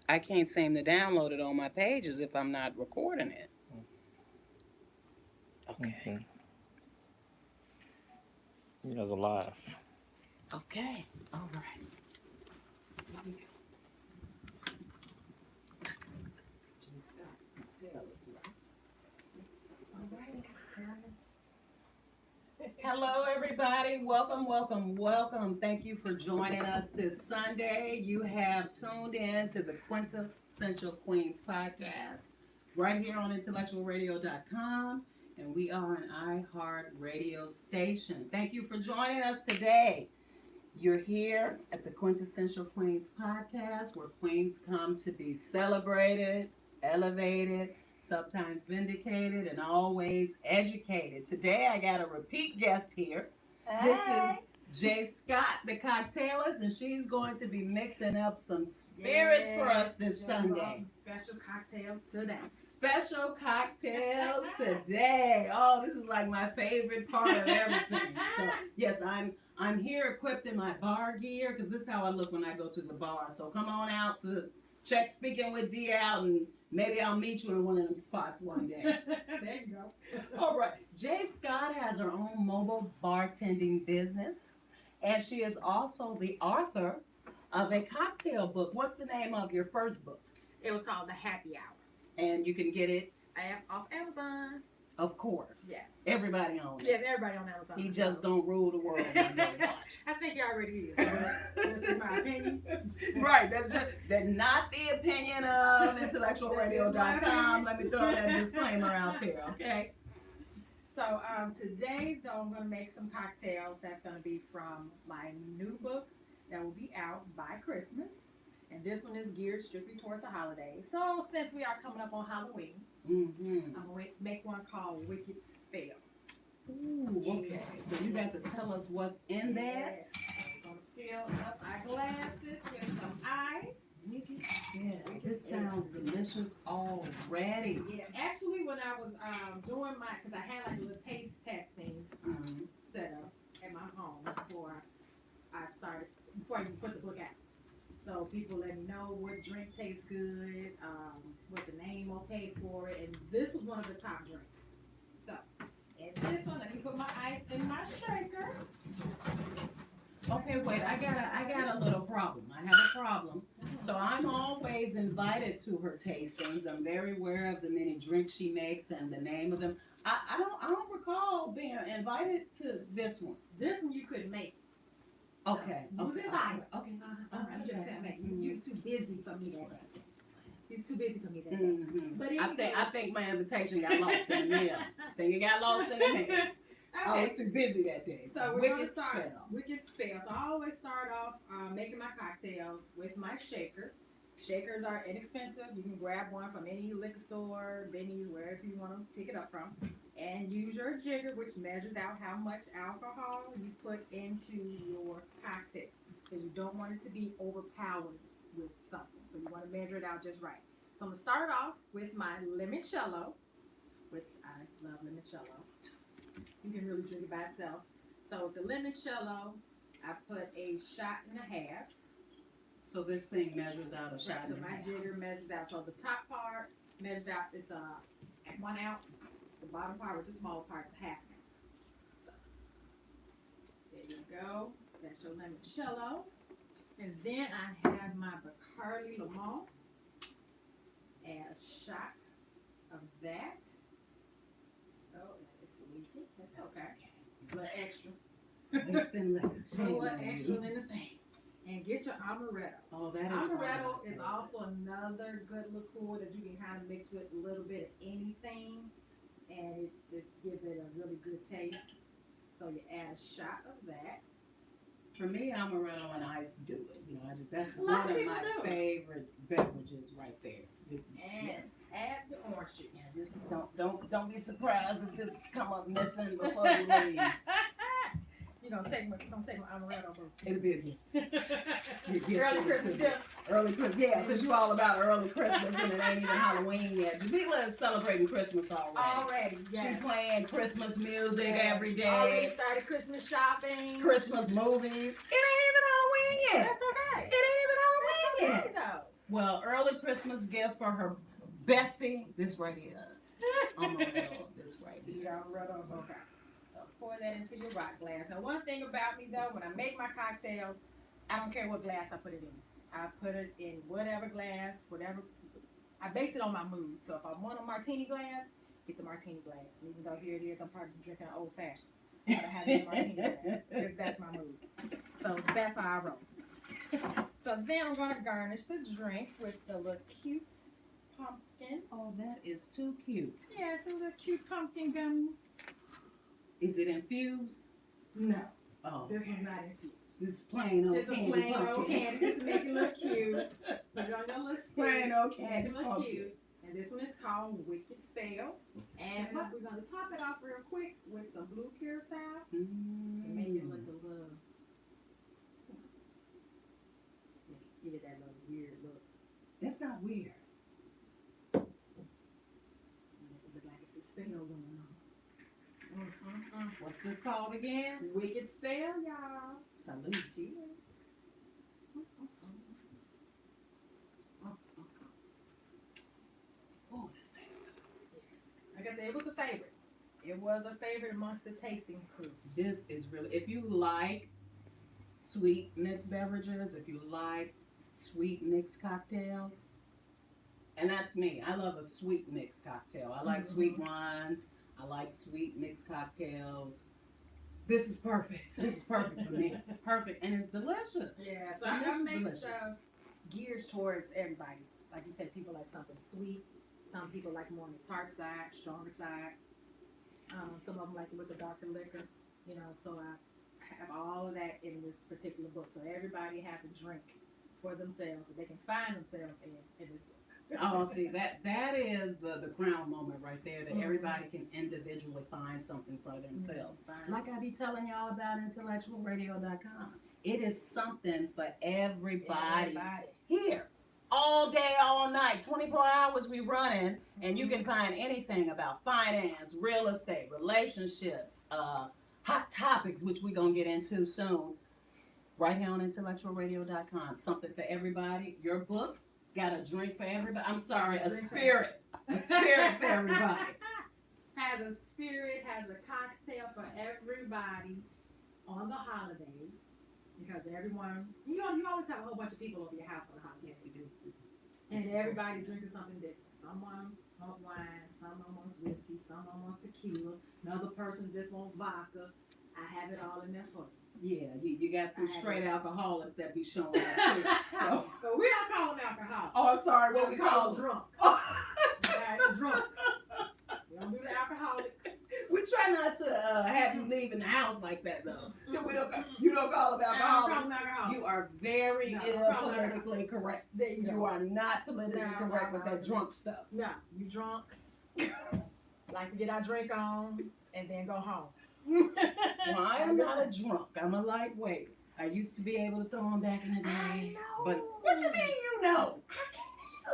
I can't seem to download it on my pages if I'm not recording it. Okay. You know, the live. Okay. All right. Hello, everybody. Welcome, welcome, welcome. Thank you for joining us this Sunday. You have tuned in to the Quintessential Queens podcast right here on IntellectualRadio.com, and we are an iHeart radio station. Thank you for joining us today. You're here at the Quintessential Queens podcast, where queens come to be celebrated, elevated, sometimes vindicated, and always educated. Today, I got a repeat guest here. This is Jay Scott, the cocktailist, and she's going to be mixing up some spirits for us this Sunday. Special cocktails today. Special cocktails today. Oh, this is like my favorite part of everything. So, yes, I'm here equipped in my bar gear because this is how I look when I go to the bar. So come on out to check Speaking with D out, and maybe I'll meet you in one of them spots one day. There you go. All right. Jay Scott has her own mobile bartending business, and she is also the author of a cocktail book. What's the name of your first book? It was called The Happy Hour. And you can get it, Off Amazon. of course. Yes. Everybody owns it. Yes, everybody on Amazon. He just don't rule the world one day. Watch. I think he already is. That's just my opinion. Right, that's not the opinion of IntellectualRadio.com. Let me throw that disclaimer out there, okay? So today, though, I'm going to make some cocktails that's going to be from my new book that will be out by Christmas. And this one is geared strictly towards the holidays. So since we are coming up on Halloween, I'm going to make one called Wicked Spell. Ooh, okay. So you got to tell us what's in that. Yes. We're going to fill up our glasses with some ice. Yeah, this sounds delicious already. Yeah, actually, when I was doing because I had like a little taste testing set up at my home before I even put the book out. So people let me know what drink tastes good, what the name okay for it, and this was one of the top drinks. So, and this one, let me put my ice in my shaker. Okay, wait, I got a little problem. I have a problem. So I'm always invited to her tastings. I'm very aware of the many drinks she makes and the name of them. I don't recall being invited to this one. This one you couldn't make. Okay. You was invited. Okay. You just couldn't make it. You was too busy for me that day. You was too busy for me that day. Mm-hmm. But I think my invitation got lost in the mail. I think it got lost in the mail. I was too busy that day. So we're going to start Spell. Wicked Spell. So I always start off making my cocktails with my shaker. Shakers are inexpensive. You can grab one from any liquor store, Benny's, wherever you want to pick it up from. And use your jigger, which measures out how much alcohol you put into your cocktail. Because you don't want it to be overpowered with something. So you want to measure it out just right. So I'm going to start off with my limoncello, which I love limoncello. You can really drink it by itself. So with the limoncello, I put a shot and a half. So this thing measures out a shot So and a my half. jigger measures out. So the top part measures out is 1 ounce. The bottom part, which is the small part, is a half ounce. So there you go. That's your limoncello. And then I have my Bacardi Limon. Add a shot of that. Oh, it's leaking. That's okay. A little extra. A little extra in the thing. And get your amaretto. Oh, that is amaretto is also another good liqueur that you can kind of mix with a little bit of anything, and it just gives it a really good taste. So you add a shot of that. For me, amaretto and ice do it. You know, that's A lot one of of people my do. favorite beverages right there. And Yes. add the orange juice. Yeah, just don't be surprised if this come up missing before you leave. Don't take my amaretto, bro. It'll be a gift. Early Christmas gift. Early Christmas, yeah. Since you all about early Christmas and it ain't even Halloween yet, Jamila is celebrating Christmas already. Already, yes. She playing Christmas music Yes. every day. Already started Christmas shopping. Christmas movies. It ain't even Halloween yet. That's okay. It ain't even Halloween That's yet. okay, though. Well, early Christmas gift for her bestie. This right here. On the middle. This right You here. got rid of, okay. So pour that into your rock glass. Now, one thing about me though, when I make my cocktails, I don't care what glass I put it in. I put it in whatever glass, whatever. I base it on my mood. So if I want a martini glass, get the martini glass. And even though here it is, I'm probably drinking an old fashioned. I have a martini glass because that's my mood. So that's how I roll. So then I'm gonna garnish the drink with the little cute pumpkin. Oh, that is too cute. Yeah, it's a little cute pumpkin gum. Is it infused? No, Oh, this was not infused. this is plain old This is candy plain old pumpkin. candy. This is making it look cute. Put it on your little stick. Plain old Make candy it look pumpkin. cute. And this one is called Wicked Spell. And we're gonna top it off real quick with some blue curacao to make it look a little. Give it that little weird look. That's not weird. Make it look like it's a spell going on. What's this called again? Wicked Spell, y'all. Salute. Cheers. Oh, this tastes good. Like I said, it was a favorite. It was a favorite amongst the tasting crew. This is really, if you like sweet mixed beverages, if you like sweet mixed cocktails, and that's me. I love a sweet mixed cocktail. I like sweet wines. I like sweet mixed cocktails. This is perfect. This is perfect for me. Perfect, and it's delicious. Yeah, so Delicious, I make delicious. stuff geared towards everybody. Like you said, people like something sweet. Some people like more on the tart side, stronger side. Some of them like it with the darker liquor. You know, so I have all of that in this particular book. So everybody has a drink for themselves that they can find themselves in this book. Oh, see, that is the crown moment right there, that everybody can individually find something for themselves. Like I be telling y'all about IntellectualRadio.com. It is something for everybody here. All day, all night, 24 hours we running, and you can find anything about finance, real estate, relationships, hot topics, which we're going to get into soon, right here on IntellectualRadio.com. Something for everybody. Your book got a drink for everybody. I'm sorry, a spirit. A spirit for everybody. Has a spirit, has a cocktail for everybody on the holidays. Because everyone, you always have a whole bunch of people over your house for the holidays. And everybody drinking something different. Someone wants wine, someone wants whiskey, someone wants tequila, another person just wants vodka. I have it all in there for you. Yeah, you got some straight alcoholics that be showing up too. So. But we don't call them alcoholics. Oh, I'm sorry, what we call them? Drunks. Drunks. We don't do the alcoholics. We try not to have you leaving the house like that, though. You don't call them alcoholics. You are very politically correct. You are not politically correct with that drunk stuff. No, you drunks like to get our drink on and then go home. Well, I am not a drunk. I'm a lightweight. I used to be able to throw them back in the day. I know. But what you mean you know?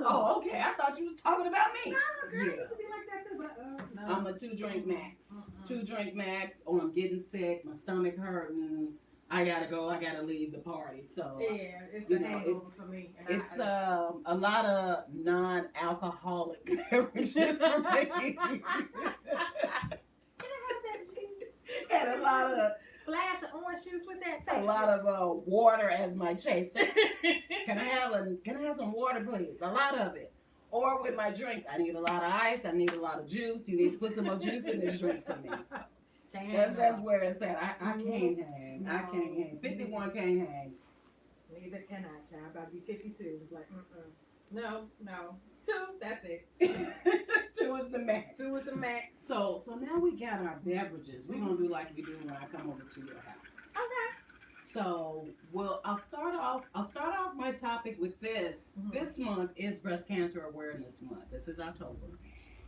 Oh, okay. I thought you was talking about me. No, girl, Yeah. I used to be like that too, but no. I'm a 2-drink max. 2-drink max, or I'm getting sick, my stomach hurting. I gotta go. I gotta leave the party. So Yeah, it's the hangover for me. And it's a lot of non-alcoholic beverages for me. Can I have that juice? And a lot of Flash of orange juice with that. a lot of water as my chaser. Can I have some water, please? A lot of it. Or with my drinks, I need a lot of ice. I need a lot of juice. You need to put some more juice in this drink for me. So that's where it's at. I can't hang. I can't hang. 51 can't hang. Neither can I, child. I'm about to be 52. It's like, No. 2, that's it. 2 is the max. 2 is the max. So now we got our beverages. We're gonna do like we do when I come over to your house. Okay. So, I'll start off my topic with this. This month is Breast Cancer Awareness Month. This is October.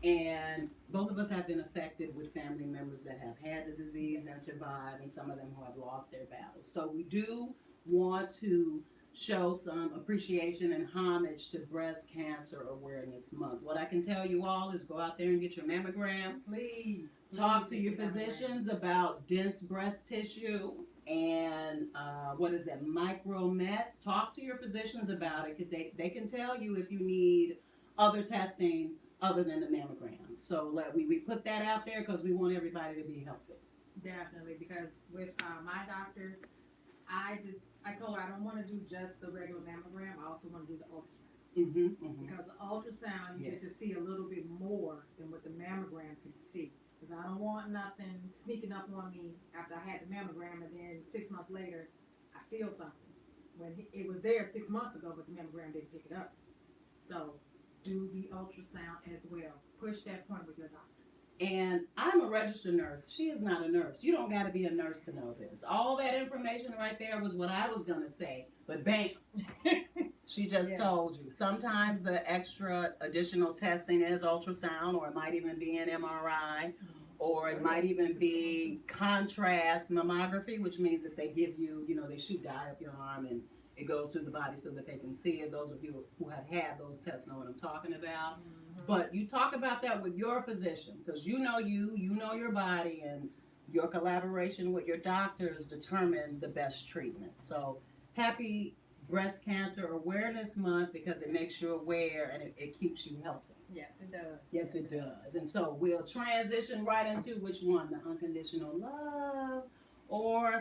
And both of us have been affected with family members that have had the disease and survived, and some of them who have lost their battles. So we do want to show some appreciation and homage to Breast Cancer Awareness Month. What I can tell you all is go out there and get your mammograms. Please. Talk to your physicians about dense breast tissue and what is that, micromets. Talk to your physicians about it, because they can tell you if you need other testing other than the mammogram. So we put that out there because we want everybody to be healthy. Definitely, because with my doctor, I told her I don't want to do just the regular mammogram. I also want to do the ultrasound. Because the ultrasound, you get to see a little bit more than what the mammogram can see. Because I don't want nothing sneaking up on me after I had the mammogram, and then 6 months later, I feel something. When it was there 6 months ago, but the mammogram didn't pick it up. So do the ultrasound as well. Push that point with your doctor. And I'm a registered nurse. She is not a nurse. You don't got to be a nurse to know this. All that information right there was what I was going to say. But bam, she just told you. Sometimes the extra additional testing is ultrasound, or it might even be an MRI, or it might even be contrast mammography, which means that they give you, they shoot dye up your arm and it goes through the body so that they can see it. Those of you who have had those tests know what I'm talking about. But you talk about that with your physician, because you know your body, and your collaboration with your doctors determine the best treatment. So happy Breast Cancer Awareness Month, because it makes you aware and it keeps you healthy. Yes, it does. Yes, it does. And so we'll transition right into which one, the unconditional love.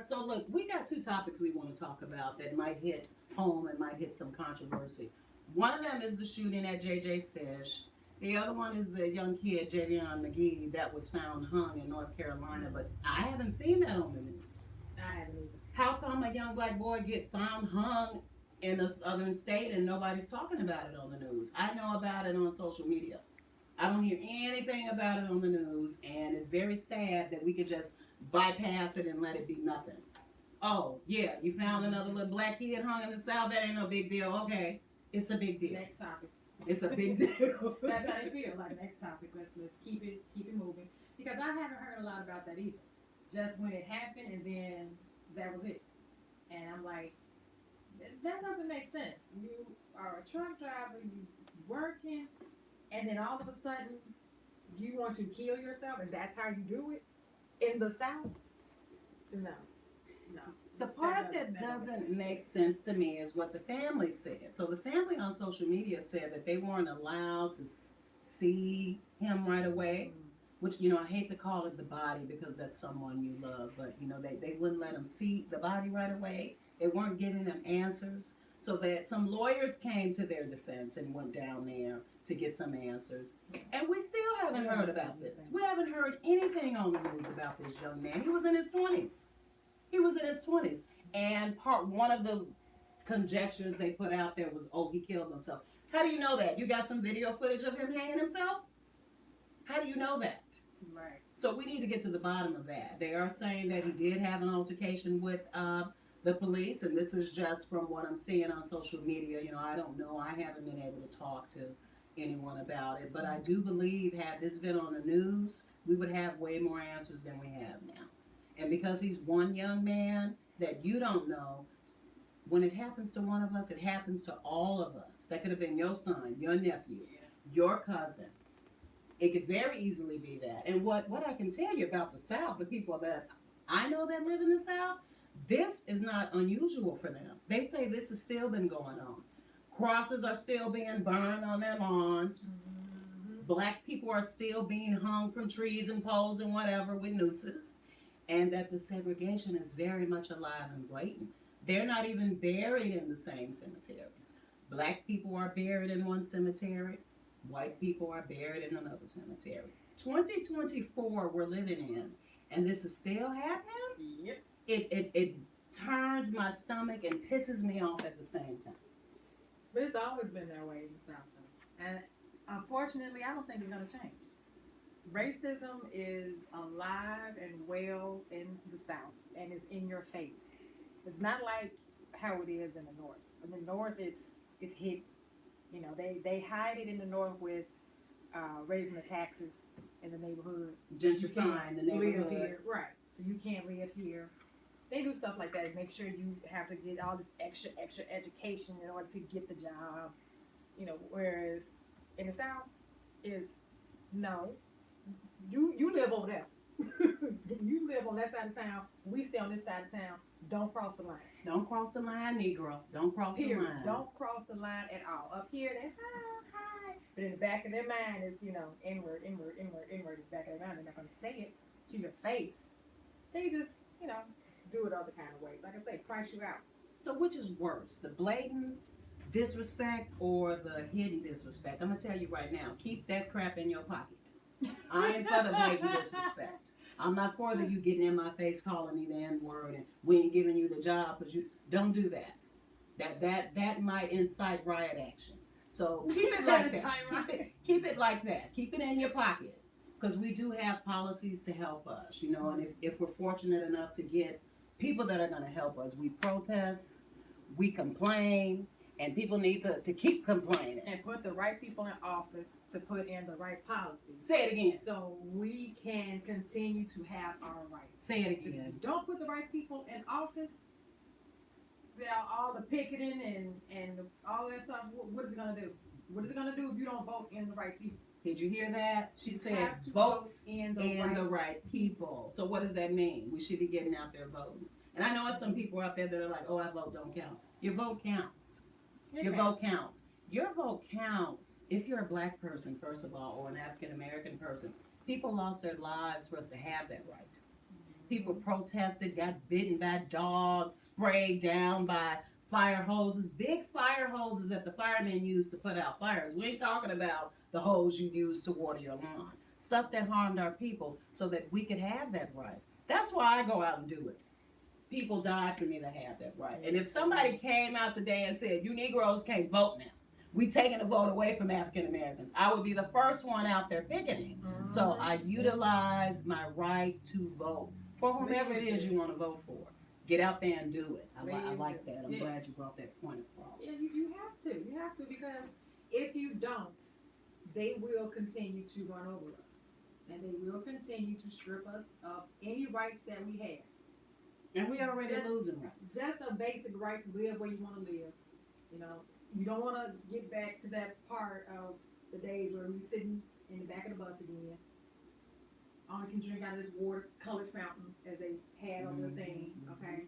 So look, we got two topics we want to talk about that might hit home and might hit some controversy. One of them is the shooting at J.J. Fish. The other one is a young kid, Javion McGee, that was found hung in North Carolina, but I haven't seen that on the news. I haven't either. How come a young black boy get found hung in a southern state and nobody's talking about it on the news? I know about it on social media. I don't hear anything about it on the news, and it's very sad that we could just bypass it and let it be nothing. Oh, yeah, you found another little black kid hung in the South? That ain't no big deal. Okay, it's a big deal. Next topic. It's a big deal. That's how they feel. Like, next topic. Let's keep it moving. Because I haven't heard a lot about that either. Just when it happened, and then that was it. And I'm like, that doesn't make sense. You are a truck driver, you working, and then all of a sudden you want to kill yourself, and that's how you do it in the South? No. The part that doesn't make sense to me is what the family said. So the family on social media said that they weren't allowed to see him right away, which, I hate to call it the body because that's someone you love, but, they wouldn't let him see the body right away. They weren't giving them answers. So that some lawyers came to their defense and went down there to get some answers. And we still haven't heard about this. We haven't heard anything on the news about this young man. He was in his 20s. And one of the conjectures they put out there was, he killed himself. How do you know that? You got some video footage of him hanging himself? How do you know that? Right. So we need to get to the bottom of that. They are saying that he did have an altercation with the police, and this is just from what I'm seeing on social media. I don't know. I haven't been able to talk to anyone about it, but I do believe had this been on the news, we would have way more answers than we have now. And because he's one young man that you don't know, when it happens to one of us, it happens to all of us. That could have been your son, your nephew, your cousin. It could very easily be that. And what I can tell you about the South, the people that I know that live in the South, this is not unusual for them. They say this has still been going on. Crosses are still being burned on their lawns. Black people are still being hung from trees and poles and whatever with nooses. And that the segregation is very much alive and blatant. They're not even buried in the same cemeteries. Black people are buried in one cemetery. White people are buried in another cemetery. 2024 we're living in, and this is still happening? Yep. It turns my stomach and pisses me off at the same time. But it's always been that way in the South, though. And unfortunately, I don't think it's going to change. Racism is alive and well in the South, and it's in your face. It's not like how it is in the North. In the North, it's hidden. They hide it in the North with raising the taxes in the neighborhood. Gentrifying the neighborhood. Live here. Right. So you can't live here. They do stuff like that to make sure you have to get all this extra education in order to get the job. Whereas in the South is no. You live over there. You live on that side of town. We stay on this side of town. Don't cross the line. Don't cross the line, Negro. Don't cross the Period. line. Don't cross the line at all. Up here, they hi. But in the back of their mind is, inward, inward, inward, inward. In the back of their mind, they're not going to say it to your face. They just, do it other kind of ways. Like I say, price you out. So which is worse, the blatant disrespect or the hidden disrespect? I'm gonna tell you right now, keep that crap in your pocket. I ain't for the blatant disrespect. I'm not for the you getting in my face calling me the N-word and we ain't giving you the job because you don't do that. That might incite riot action. So keep it like that. Keep it like that. Keep it in your pocket. Because we do have policies to help us, and if we're fortunate enough to get people that are going to help us, we protest, we complain, and people need to keep complaining. And put the right people in office to put in the right policies. Say it again. So we can continue to have our rights. Say it If you again. don't put the right people in office, all the picketing and all that stuff, what is it going to do? What is it going to do if you don't vote in the right people? Did you hear that? She said have to votes vote in the right people. So what does that mean? We should be getting out there voting. And I know some people out there that are like, oh, I vote don't count. Your vote counts. Your vote counts. Your vote counts if you're a black person, first of all, or an African American person. People lost their lives for us to have that right. People protested, got bitten by dogs, sprayed down by fire hoses, big fire hoses that the firemen use to put out fires. We ain't talking about the hose you use to water your lawn. Stuff that harmed our people so that we could have that right. That's why I go out and do it. People died for me to have that right. And if somebody came out today and said, you Negroes can't vote now, we taking the vote away from African Americans, I would be the first one out there picketing. So I utilize my right to vote for whomever it is you want to vote for. Get out there and do it. I like that. I'm glad you brought that point across. Yeah, you have to. You have to, because if you don't, they will continue to run over us. And they will continue to strip us of any rights that we have. And we already losing rights. Just a basic right to live where you want to live. You don't want to get back to that part of the days where we sitting in the back of the bus again. Only can drink out of this water-colored fountain as they had on the thing, okay?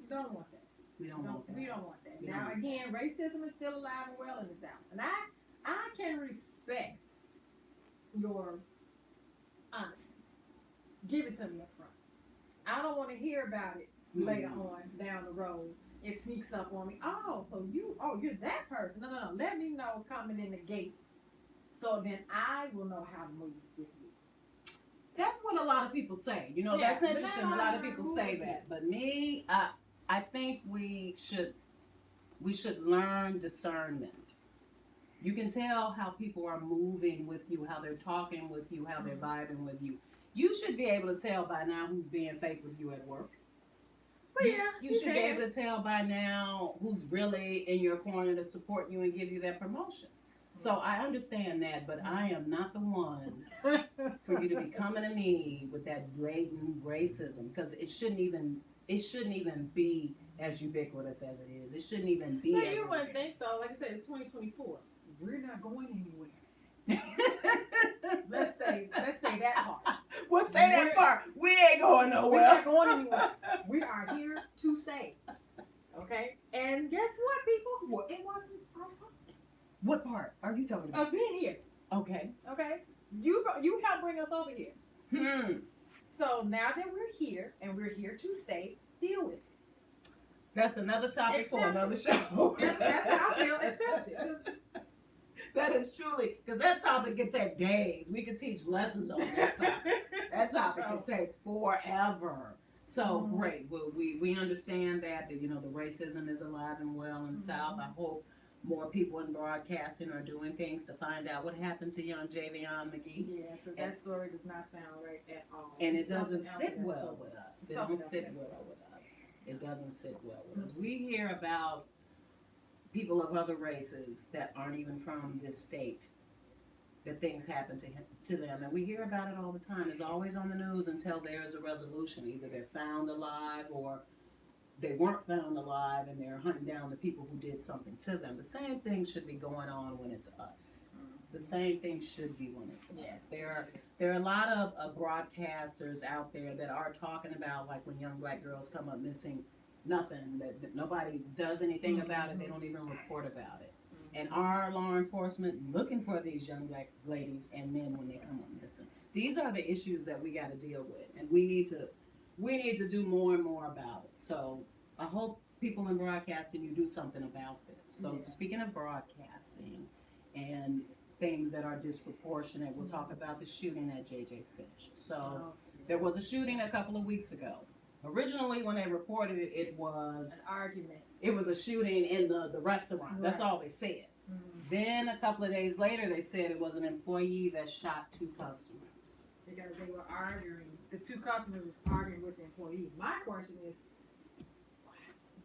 You don't want that. We don't want that. We don't want that. We Now, don't. again, racism is still alive and well in the South. And I can respect your honesty. Give it to me up front. I don't want to hear about it later on down the road. It sneaks up on me. You're that person. No. Let me know coming in the gate, so then I will know how to move with you. That's what a lot of people say. That's interesting. A lot of people say that. But me, I think we should learn discernment. You can tell how people are moving with you, how they're talking with you, how they're vibing with you. You should be able to tell by now who's being fake with you at work. You should be able to tell by now who's really in your corner to support you and give you that promotion. So I understand that, but I am not the one for you to be coming to me with that blatant racism, because it shouldn't even be as ubiquitous as it is. It shouldn't even be. No, you wouldn't think so. Like I said, it's 2024. We're not going anywhere. Let's say that part. We'll say that part. We ain't going nowhere. We're not going anywhere. We are here to stay. Okay? And guess what, people? It wasn't our fault. What part are you talking about? Us being here. Okay. Okay? You helped bring us over here. So now that we're here and we're here to stay, deal with it. That's another topic for another show. That's how I feel. Accept it. That is truly, because that topic can take days. We could teach lessons on that topic. That topic can take forever. So great. Well, we understand that the racism is alive and well in the South. I hope more people in broadcasting are doing things to find out what happened to young Javion McGee. Yes, that story does not sound right at all. And it doesn't sit well with us. It doesn't sit well with us. It doesn't sit well with us. We hear about people of other races that aren't even from this state, that things happen to them. And we hear about it all the time. It's always on the news until there's a resolution. Either they're found alive or they weren't found alive and they're hunting down the people who did something to them. The same thing should be going on when it's us. The same thing should be when it's Yes, us. There are a lot of broadcasters out there that are talking about, like, when young black girls come up missing, nothing, that nobody does anything about it. They don't even report about it. And our law enforcement looking for these young black ladies and men when they come up missing. These are the issues that we got to deal with, and we need to do more and more about it. So I hope people in broadcasting, you do something about this. So speaking of broadcasting and things that are disproportionate, we'll talk about the shooting at JJ Fish. So there was a shooting a couple of weeks ago. Originally, when they reported it, it was an argument. It was a shooting in the restaurant. Right. That's all they said. Then a couple of days later, they said it was an employee that shot 2 customers. Because they were arguing. The 2 customers was arguing with the employee. My question is,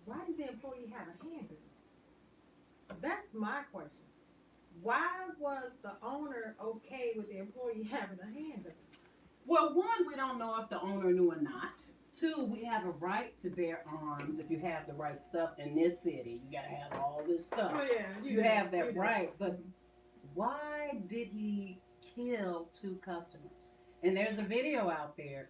why did the employee have a handgun? That's my question. Why was the owner okay with the employee having a handgun? Well, one, we don't know if the owner knew or not. 2, we have a right to bear arms if you have the right stuff in this city. You gotta have all this stuff. Oh, yeah, you have that right. But why did he kill 2 customers? And there's a video out there.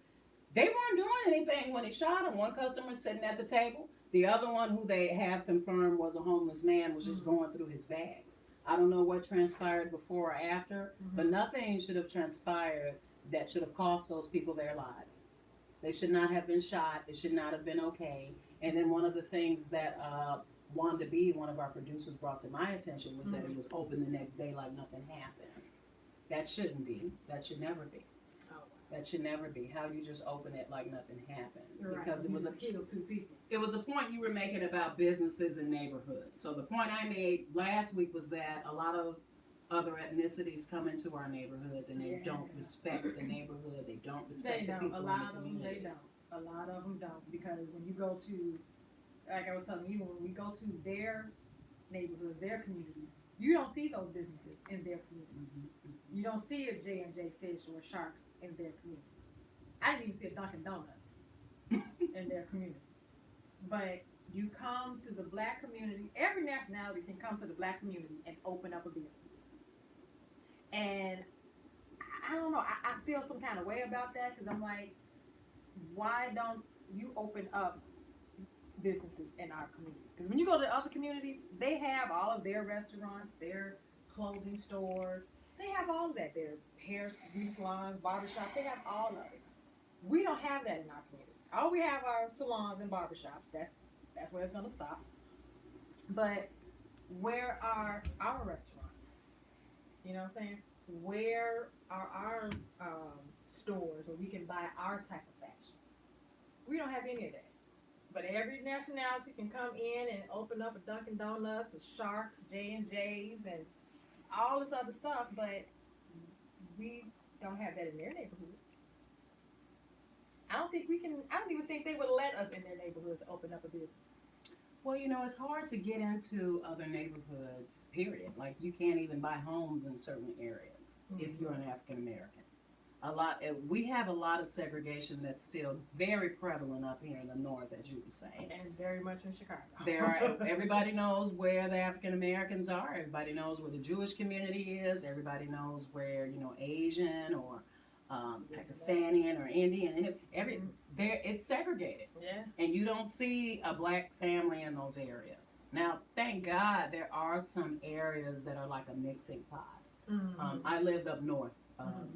They weren't doing anything when he shot him. One customer sitting at the table. The other one, who they have confirmed was a homeless man, was just going through his bags. I don't know what transpired before or after, but nothing should have transpired that should have cost those people their lives. They should not have been shot. It should not have been okay. And then one of the things that Wanda B, one of our producers, brought to my attention was that it was open the next day like nothing happened. That shouldn't be. That should never be. That should never be. How you just open it like nothing happened? Because it was killed 2 people. It was a point you were making about businesses and neighborhoods. So the point I made last week was that a lot of other ethnicities come into our neighborhoods and they don't respect the neighborhood. They don't respect the people in the community. A lot of them don't. Because when you go to, like I was telling you, when we go to their neighborhoods, their communities, you don't see those businesses in their communities. You don't see a J&J Fish or Sharks in their community. I didn't even see a Dunkin' Donuts in their community. But you come to the black community, every nationality can come to the black community and open up a business. And I don't know, I feel some kind of way about that because I'm like, why don't you open up businesses in our community? Because when you go to other communities, they have all of their restaurants, their clothing stores, they have all of that. Their hair, beauty salons, barbershops, they have all of it. We don't have that in our community. All we have are salons and barbershops. That's where it's going to stop. But where are our restaurants? You know what I'm saying? Where are our stores where we can buy our type of fashion? We don't have any of that. But every nationality can come in and open up a Dunkin' Donuts, a Sharks, J&J's, and all this other stuff, but we don't have that in their neighborhood. I don't even think they would let us in their neighborhoods open up a business. Well, you know, it's hard to get into other neighborhoods, period. Like, you can't even buy homes in certain areas if you're an African American. We have a lot of segregation that's still very prevalent up here in the north, as you were saying. And very much in Chicago. Everybody knows where the African Americans are. Everybody knows where the Jewish community is. Everybody knows where, Asian or Pakistani or Indian. It's segregated. Yeah. And you don't see a black family in those areas. Now, thank God there are some areas that are like a mixing pot. I lived up north,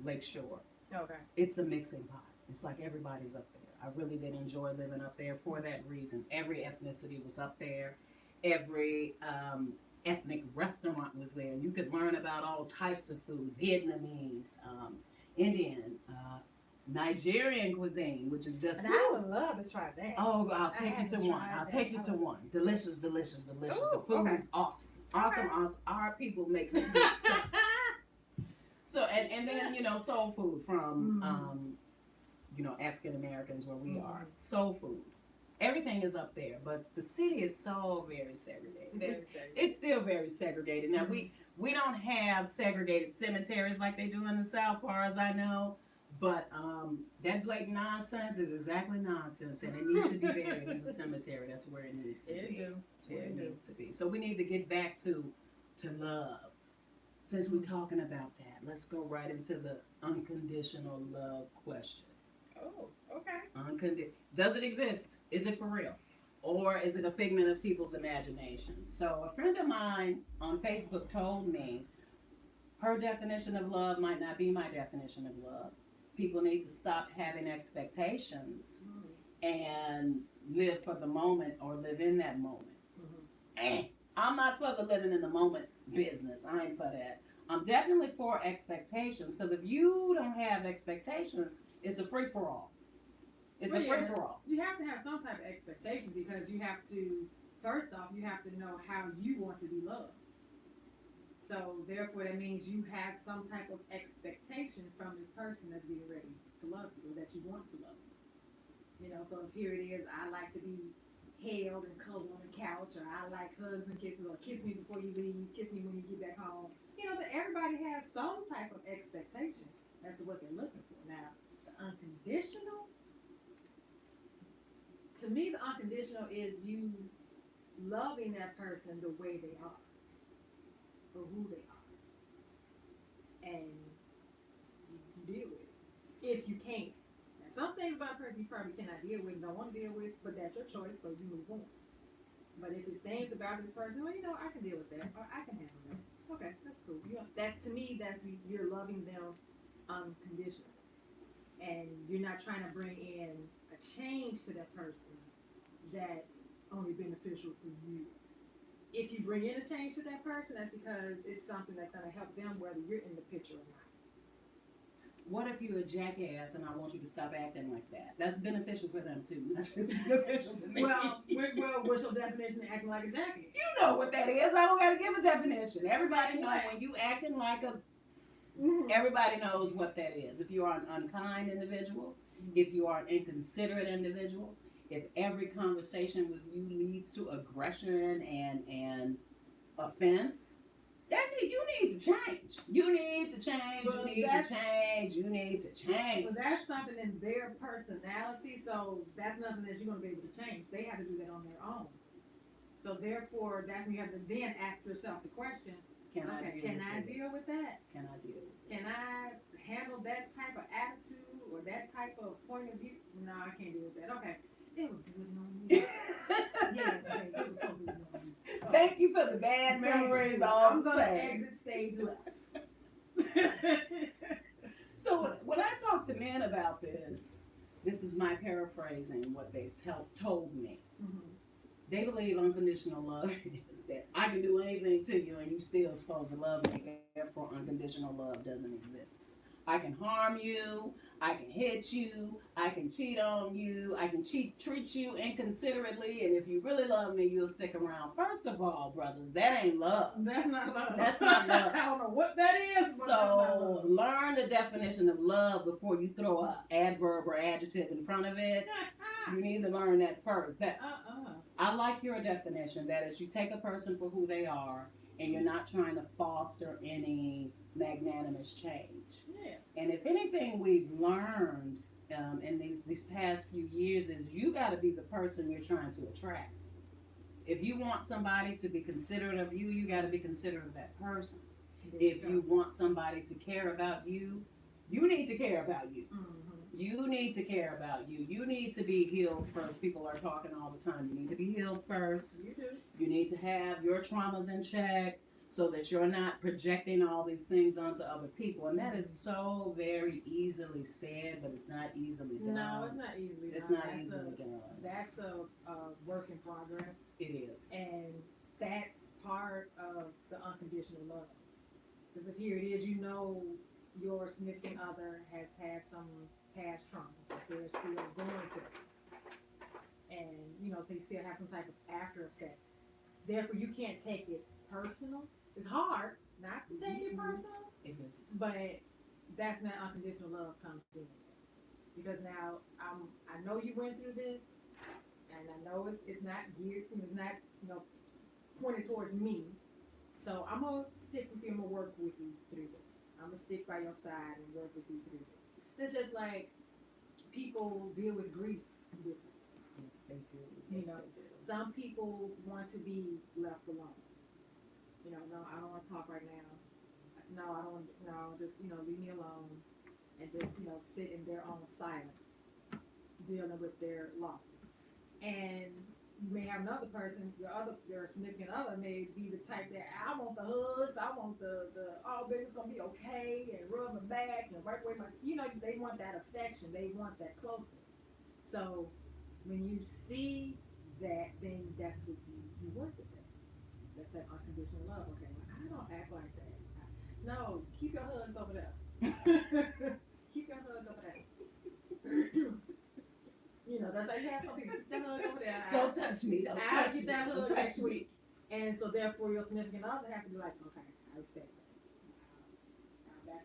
Lake Shore. Okay. It's a mixing pot. It's like everybody's up there. I really did enjoy living up there for that reason. Every ethnicity was up there. Every ethnic restaurant was there. You could learn about all types of food: Vietnamese, Indian, Nigerian cuisine, which is just. And I would love to try that. Oh, I'll take you to one. I'll take you to one. Delicious, delicious, delicious. Ooh, the food is awesome. Awesome. Our people make some good stuff. So, and then, soul food from, African Americans where we are. Soul food. Everything is up there, but the city is so very segregated. It's still very segregated. Now, we don't have segregated cemeteries like they do in the South, far as I know, but that blatant nonsense is exactly nonsense, and it needs to be buried in the cemetery. That's where it needs to be. That's where it needs to be. So we need to get back to love. Since we're talking about that, let's go right into the unconditional love question. Oh, okay. Does it exist? Is it for real? Or is it a figment of people's imagination? So a friend of mine on Facebook told me her definition of love might not be my definition of love. People need to stop having expectations and live for the moment or live in that moment. I'm not for the living in the moment business. I ain't for that. I'm definitely for expectations because if you don't have expectations, it's a free for all. It's a free for all. You have to have some type of expectations because you have to, first off, you have to know how you want to be loved. So therefore, that means you have some type of expectation from this person that's getting ready to love you or that you want to love. So here it is. I like to be held and cuddled on the couch, or I like hugs and kisses, or kiss me before you leave, kiss me when you get back home. So everybody has some type of expectation as to what they're looking for. Now, the unconditional, to me, the unconditional is you loving that person the way they are, for who they are, and you deal with it if you can. Some things about a person you probably cannot deal with and don't want to deal with, but that's your choice, so you move on. But if it's things about this person, well, I can deal with that, or I can handle that. Okay, that's cool. That's to me, that you're loving them unconditionally, and you're not trying to bring in a change to that person that's only beneficial for you. If you bring in a change to that person, that's because it's something that's going to help them, whether you're in the picture or not. What if you're a jackass and I want you to stop acting like that? That's beneficial for them too. That's beneficial for me. Well, what's your definition of acting like a jackass? You know what that is. I don't got to give a definition. Everybody knows when you acting like a. Everybody knows what that is. If you are an unkind individual, if you are an inconsiderate individual, if every conversation with you leads to aggression and offense. You need to change. You need to change. Well, you need to change. You need to change. Well, that's something in their personality, so that's nothing that you're going to be able to change. They have to do that on their own. So therefore, that's when you have to then ask yourself the question, can I deal with that? Can I deal with this? Can I handle that type of attitude or that type of point of view? No, I can't deal with that. Okay. It was good knowing you. Yes, baby, it was so good knowing you. Thank you for the bad memories. I'm going to exit stage left. So when I talk to men about this is my paraphrasing what they told me. They believe unconditional love is that I can do anything to you and you still supposed to love me. Therefore, unconditional love doesn't exist. I can harm you, I can hit you, I can cheat on you, I can treat you inconsiderately, and if you really love me, you'll stick around. First of all, brothers, that ain't love. That's not love. That's not love. I don't know what that is, but so learn the definition of love before you throw an adverb or adjective in front of it. You need to learn that first. I like your definition, that is you take a person for who they are, and you're not trying to foster any magnanimous change. Yeah. And if anything we've learned in these past few years is you got to be the person you're trying to attract. If you want somebody to be considerate of you, you got to be considerate of that person. If you want somebody to care about you, you need to care about you. You need to care about you. You need to be healed first. People are talking all the time. You need to be healed first. You do. You need to have your traumas in check so that you're not projecting all these things onto other people. And that is so very easily said, but it's not easily done. No, it's not easily done. It's not easily done. That's a work in progress. It is. And that's part of the unconditional love. Because if here it is, your significant other has had some past traumas that they're still going through. And, they still have some type of after effect. Therefore, you can't take it personal. It's hard not to take it personal. It is. But that's when unconditional love comes in. Because now I know you went through this, and I know it's not geared, it's not pointed towards me. So I'm gonna stick with you. I'm gonna work with you through this. I'm gonna stick by your side and work with you through this. It's just like people deal with grief differently. Yes, they do. They do. Some people want to be left alone. No, I don't want to talk right now. no, I don't, no, just, leave me alone and just, sit in their own silence, dealing with their loss. And you may have another person, your significant other may be the type that I want the hugs, I want the oh baby's gonna be okay, and rub my back and wipe away my, they want that affection, they want that closeness. So when you see that, then that's what you work with that. That's that unconditional love. Okay, well, I don't act like that. No, keep your hugs over there. Keep your hugs over there. That's like, yeah, some people keep that hug over there. Don't touch me. Don't touch me. That Don't hug touch me. And so therefore your significant other have to be like, okay, I respect that.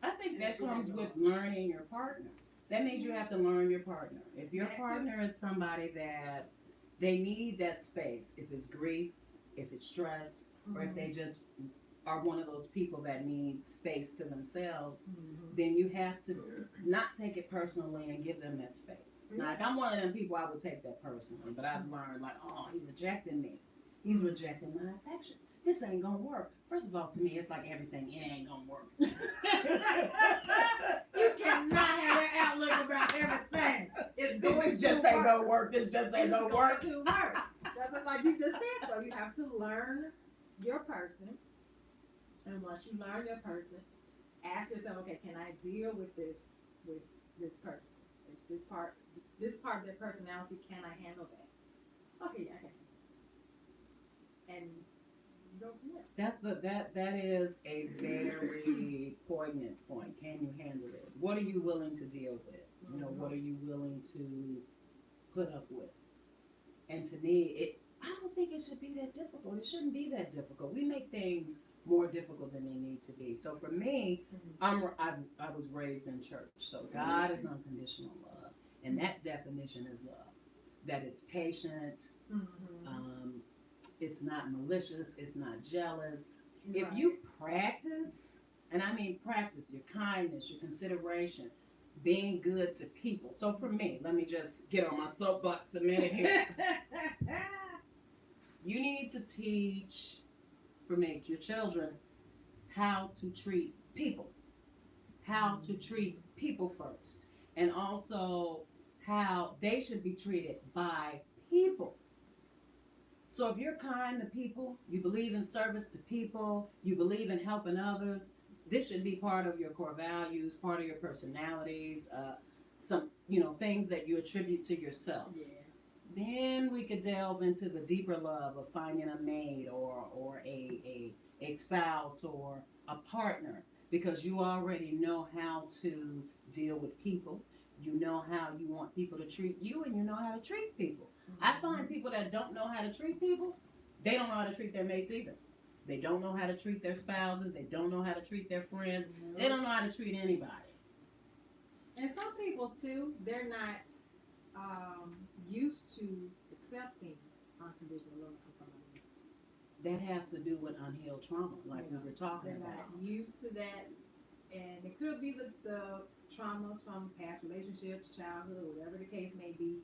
I think that comes with learning your partner. That means you have to learn your partner. If your partner is somebody that they need that space, if it's grief, if it's stress, or if they just are one of those people that need space to themselves, then you have to not take it personally and give them that space. Now, if I'm one of them people, I would take that personally, but I've learned, like, oh, he's rejecting me. He's rejecting my affection. This ain't gonna work. First of all, to me, it's like everything, it ain't gonna work. You cannot have that outlook about everything. This just ain't gonna work. This just ain't gonna work. That's like you just said, though. You have to learn your person. And once you learn your person, ask yourself, okay, can I deal with this person? Is this part of their personality, can I handle that? Okay, yeah, I can. And you go from there. That is a very poignant point. Can you handle it? What are you willing to deal with? What are you willing to put up with? And to me, I don't think it should be that difficult. It shouldn't be that difficult. We make things more difficult than they need to be. So for me, I was raised in church. So God is unconditional love, and that definition is love. That it's patient, it's not malicious, it's not jealous. If you practice, and I mean practice your kindness, your consideration, being good to people. So for me, let me just get on my soapbox a minute here. You need to teach, for me, your children, how to treat people. How to treat people first. And also how they should be treated by people. So if you're kind to people, you believe in service to people, you believe in helping others, this should be part of your core values, part of your personalities, some things that you attribute to yourself. Yeah. Then we could delve into the deeper love of finding a mate or a spouse or a partner, because you already know how to deal with people. You know how you want people to treat you, and you know how to treat people. I find people that don't know how to treat people, they don't know how to treat their mates either. They don't know how to treat their spouses. They don't know how to treat their friends. They don't know how to treat anybody. And some people, too, they're not used to accepting unconditional love from somebody else. That has to do with unhealed trauma, like we were talking They're about. not used to that. And it could be the traumas from past relationships, childhood, whatever the case may be.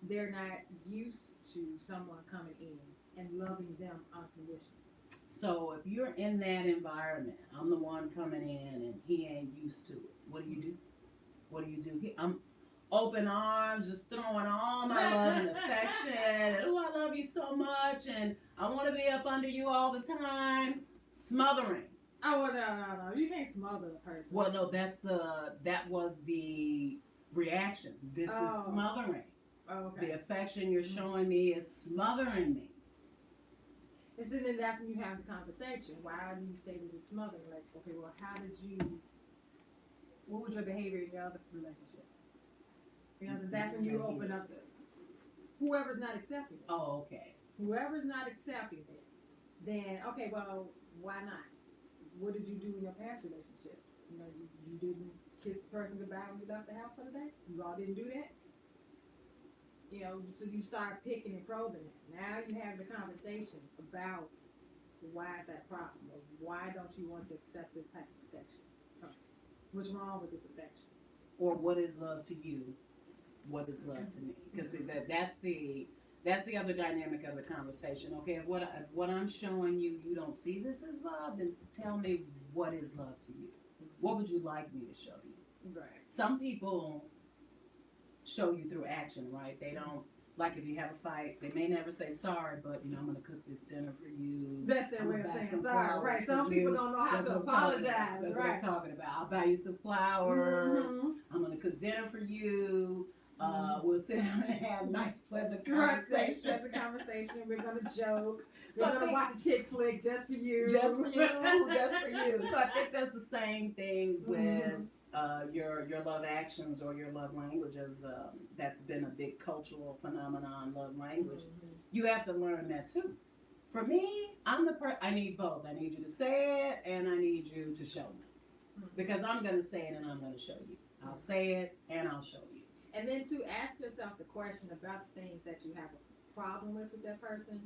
They're not used to someone coming in and loving them unconditionally. So if you're in that environment, I'm the one coming in and he ain't used to it. What do you do? What do you do? I'm open arms, just throwing all my love and affection. And, oh, I love you so much, and I want to be up under you all the time. Smothering. Oh, no. You can't smother a person. Well, no, that was the reaction. This is smothering. Oh, okay. The affection you're showing me is smothering me. And so then that's when you have the conversation. Why do you say this is smothering? Like, okay, well, what was your behavior in your other relationship? That's when you open up whoever's not accepting it. Oh, okay. Whoever's not accepting it, then, okay, well, why not? What did you do in your past relationships? You didn't kiss the person goodbye when you left the house for the day? You all didn't do that? So you start picking and probing it. Now you have the conversation about why is that problem? Or why don't you want to accept this type of affection? What's wrong with this affection? Or what is love to you? What is love to me? Because that's the other dynamic of the conversation. Okay, if what I'm showing you, you don't see this as love, then tell me what is love to you? What would you like me to show you? Right. Some people show you through action, right? They don't, like if you have a fight, they may never say sorry, but I'm going to cook this dinner for you. That's their way of saying sorry, right? Some people don't know how That's to what I'm talking apologize, about. That's right? what I'm talking about. I'll buy you some flowers. Mhm. I'm going to cook dinner for you. We'll sit down and have a nice, pleasant Right, conversation. that's a conversation. We're gonna joke. So We're gonna watch a chick flick just for you. Just for you, just for you. So I think that's the same thing with your love actions or your love languages. That's been a big cultural phenomenon, love language. You have to learn that too. For me, I need both. I need you to say it and I need you to show me. Because I'm going to say it and I'm going to show you. I'll say it and I'll show you. And then to ask yourself the question about the things that you have a problem with that person.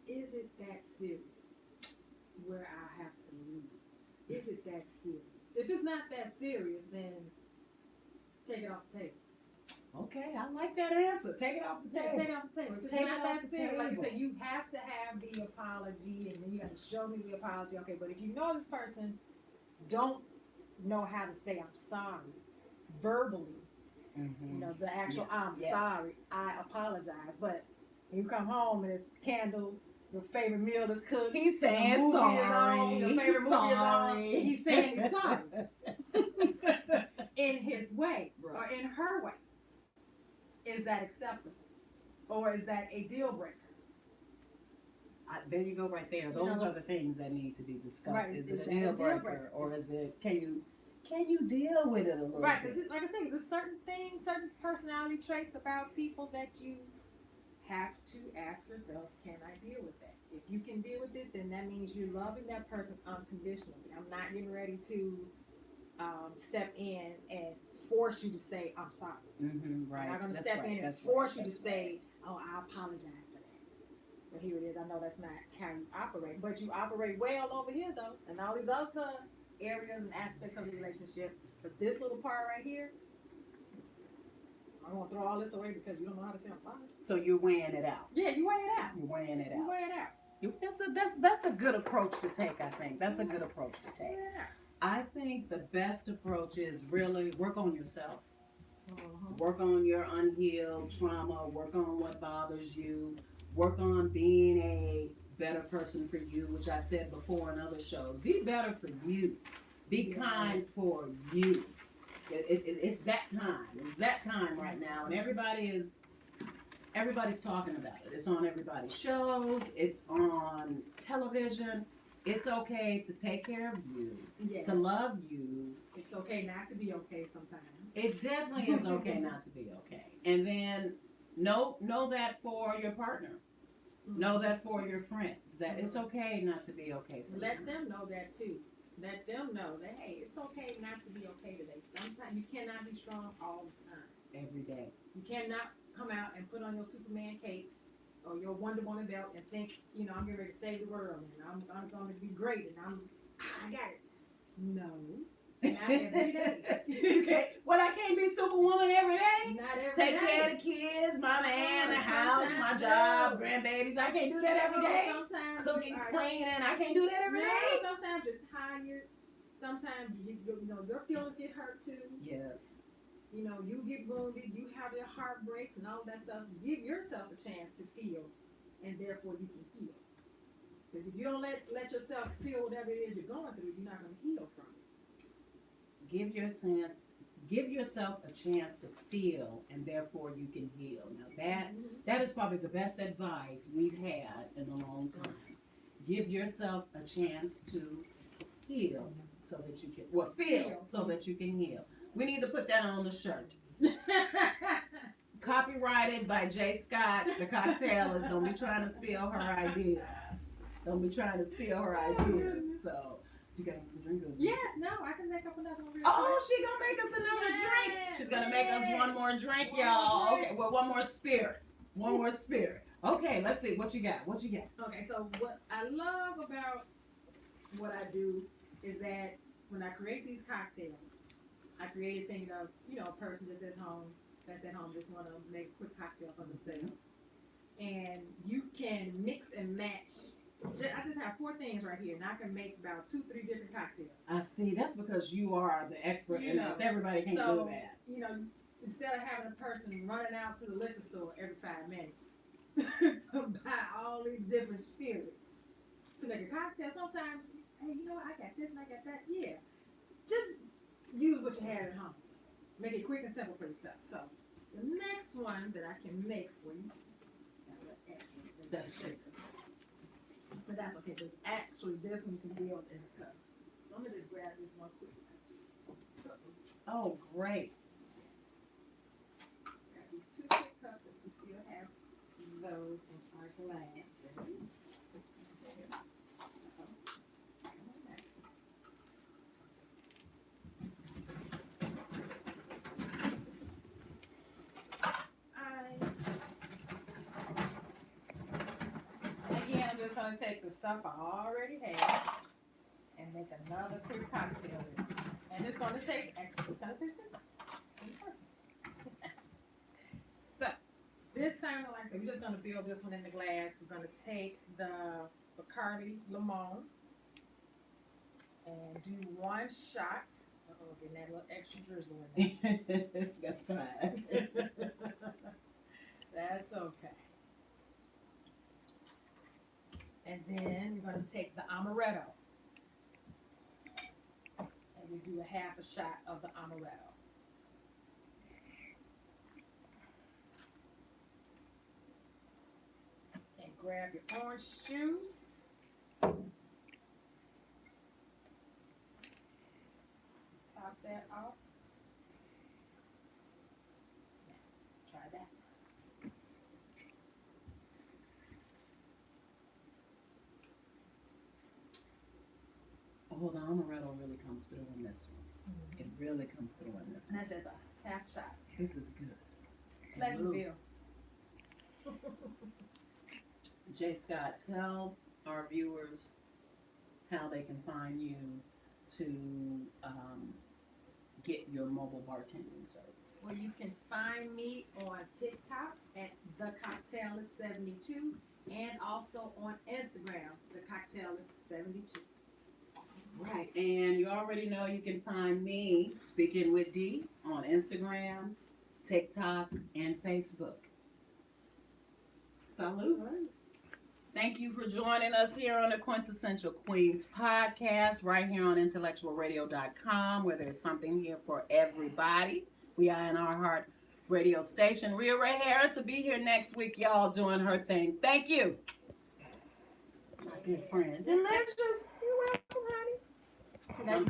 Is it that serious where I have to leave? Is it that serious? If it's not that serious, then take it off the table. Okay, I like that answer. Take it off the table. Take it off the table. If it's Take not it that off the serious, like you table. said, you have to have the apology, and then you have to show me the apology. Okay, but if you know this person don't know how to say I'm sorry verbally, the actual I'm sorry, I apologize. But when you come home and it's candles, your favorite meal is cooked. He's saying the movie sorry. Is on, your favorite movie is on. He's saying he's sorry in his way or in her way. Is that acceptable, or is that a deal breaker? There you go, right there. Those are the things that need to be discussed. Right. Is it a deal breaker, or is it? Can you deal with it a little Right, bit? because like I said, there's certain things, certain personality traits about people that you have to ask yourself, can I deal with that? If you can deal with it, then that means you're loving that person unconditionally. I'm not getting ready to step in and force you to say, I'm sorry. Right. I'm not going to step in and force you to say, oh, I apologize for that. But here it is. I know that's not how you operate. But you operate well over here, though. And all these other areas and aspects of the relationship. But this little part right here, I'm going to throw all this away because you don't know how to say I'm sorry. So you're weighing it out. Yeah, you weigh it out. You're weighing it You out. weigh it out. That's a good approach to take, I think. That's a good approach to take. Yeah. I think the best approach is really work on yourself. Uh-huh. Work on your unhealed trauma. Work on what bothers you. Work on being a better person for you, which I said before in other shows. Be better for you. Be kind for you. It's that time. It's that time right now, and everybody's talking about it. It's on everybody's shows. It's on television. It's okay to take care of you, to love you. It's okay not to be okay sometimes. It definitely is okay not to be okay. And then know that for your partner. Know that for your friends. That it's okay not to be okay sometimes. Let them know that too. Let them know that, hey, it's okay not to be okay today. Sometimes you cannot be strong all the time. Every day. You cannot come out and put on your Superman cape or your Wonder Woman belt and think, I'm getting ready to save the world and I'm going to be great and I got it. No, not every day. Well, I can't be Superwoman every day. Not every Take day. care of the kids, my man, the house, my job, grandbabies. I can't do that every day. Sometimes Cooking, cleaning, I can't do that every day. Sometimes you're tired. Sometimes your feelings get hurt too. Yes. You get wounded. You have your heart breaks and all that stuff. Give yourself a chance to feel, and therefore you can heal. Because if you don't let yourself feel whatever it is you're going through, you're not going to heal from it. Give yourself a chance to feel, and therefore you can heal. Now that is probably the best advice we've had in a long time. Give yourself a chance to heal so that you can feel so that you can heal. We need to put that on the shirt. Copyrighted by J. Scott, the cocktailist. Don't be trying to steal her ideas. Don't be trying to steal her ideas. So, you got a drink? Yes, no, I can make up another one. She gonna make us another drink. She's gonna make us one more drink, y'all. Okay, well, one more spirit. One more spirit. Okay, let's see. What you got? Okay, so what I love about what I do is that when I create these cocktails, I created thinking of, a person that's at home just want to make a quick cocktail for themselves. And you can mix and match I just have 4 things right here, and I can make about 2-3 different cocktails. I see. That's because you are the expert in this. Everybody can't do that. Instead of having a person running out to the liquor store every 5 minutes to buy all these different spirits to make a cocktail, sometimes, hey, I got this and I got that. Yeah, just use what you have at home. Make it quick and simple for yourself. So the next one that I can make for you, That's it. but that's okay. But actually, this one can be on in the cup. So I'm gonna just grab this one quick. Oh, great. Grab these 2 quick cups since we still have those in our glasses. Again, I'm just gonna take the stuff I already have and make another quick cocktail with it. And it's gonna taste different. So this time, like I said, we're just gonna build this one in the glass. We're gonna take the Bacardi Limon and do 1 shot. Getting that little extra drizzle in there. That's fine. That's okay. And then we're going to take the amaretto. And we do a 1/2 shot of the amaretto. And grab your orange juice. Top that off. Now, try that. Oh, the amaretto really comes through in this one. It really comes through in this And one. that's just a 1/2 shot. This is good. Let's Salute. reveal. J. Scott, tell our viewers how they can find you to get your mobile bartending service. Well, you can find me on TikTok at The Cocktail is 72 and also on Instagram, The Cocktail is 72. Right, and you already know you can find me, Speaking with D, on Instagram, TikTok, and Facebook. Salute. Thank you for joining us here on the Quintessential Queens podcast, right here on IntellectualRadio.com, where there's something here for everybody. We are in our heart radio station. Rhea Ray Harris will be here next week, y'all, doing her thing. Thank you. My good friend. Delicious. You're welcome, honey.